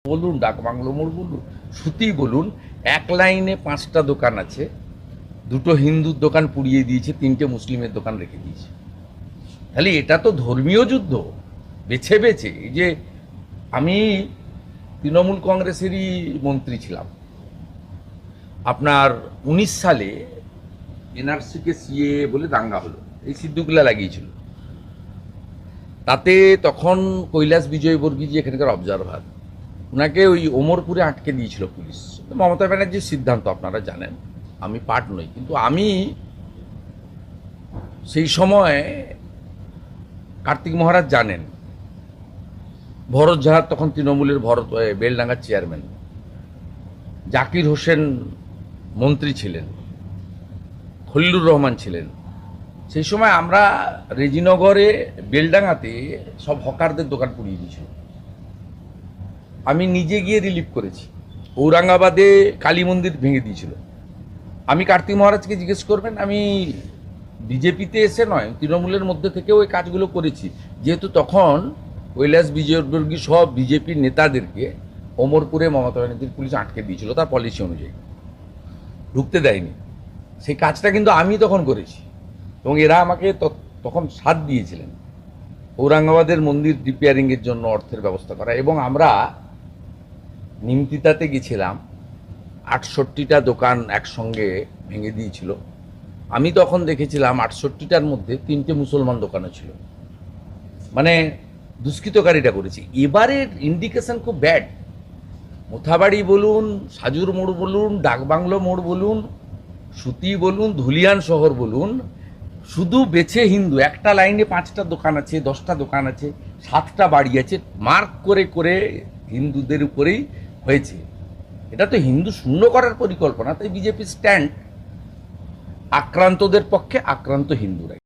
বলুন, ডাকবাংলো মোড় বলুন, সুতি বলুন, এক লাইনে 5টা দোকান আছে। 2টো হিন্দুর দোকান পুড়িয়ে দিয়েছে, 3টে মুসলিমের দোকান রেখে দিয়েছে। তাহলে এটা তো ধর্মীয় যুদ্ধ বেছে বেছে। এই যে আমি তৃণমূল কংগ্রেসেরই মন্ত্রী ছিলাম, আপনার 19 সালে এনআরসিকে সিএ বলে দাঙ্গা হলো, এই সিদ্ধুগুলা লাগিয়েছিল। তাতে তখন কৈলাস বিজয়বর্গীজি এখানকার অবজারভার, ওনাকে ওই ওমরপুরে আটকে দিয়েছিল পুলিশ। মমতা ব্যানার্জির সিদ্ধান্ত আপনারা জানেন, আমি পার্ট নই। কিন্তু আমি সেই সময়, কার্তিক মহারাজ জানেন, ভরত ঝাড় তখন তৃণমূলের বেলডাঙ্গার চেয়ারম্যান, জাকির হোসেন মন্ত্রী ছিলেন, খলিলুর রহমান ছিলেন। সেই সময় আমরা রেজিনগরে বেলডাঙ্গাতে সব হকারদের দোকান পুড়িয়ে দিয়েছিল। আমি নিজে গিয়ে রিলিফ করেছি। ঔরঙ্গাবাদে কালী মন্দির ভেঙে দিয়েছিল। আমি কার্তিক মহারাজকে জিজ্ঞেস করবেন, আমি বিজেপিতে এসে নয়, তৃণমূলের মধ্যে থেকেও ওই কাজগুলো করেছি। যেহেতু তখন কৈলাস বিজয়বর্গী সব বিজেপির নেতাদেরকে ওমরপুরে মমতা ব্যানার্জির পুলিশ আটকে দিয়েছিল তার পলিসি অনুযায়ী, ঢুকতে দেয়নি। সেই কাজটা কিন্তু আমি তখন করেছি এবং এরা আমাকে তখন সাথ দিয়েছিলেন ঔরঙ্গাবাদের মন্দির রিপেয়ারিংয়ের জন্য অর্থের ব্যবস্থা করা। এবং আমরা নিমতিতাতে গেছিলাম, 68টা দোকান একসঙ্গে ভেঙে দিয়েছিল। আমি তখন দেখেছিলাম 68টার মধ্যে 3টে মুসলমান দোকানও ছিল। মানে দুষ্কৃতকারীরা করেছে। এবারের ইন্ডিকেশন খুব ব্যাড। মোথাবাড়ি বলুন, সাজুর মোড় বলুন, ডাকবাংলো মোড় বলুন, সুতি বলুন, ধুলিয়ান শহর বলুন, শুধু বেছে হিন্দু। একটা লাইনে 5টা দোকান আছে, 10টা দোকান আছে, 7টা বাড়ি আছে, মার্ক করে করে হিন্দুদের উপরেই হয়েছে। এটা তো হিন্দু শূন্য করার পরিকল্পনা। তাই বিজেপি স্ট্যান্ড আক্রান্তদের পক্ষে, আক্রান্ত হিন্দুরাই।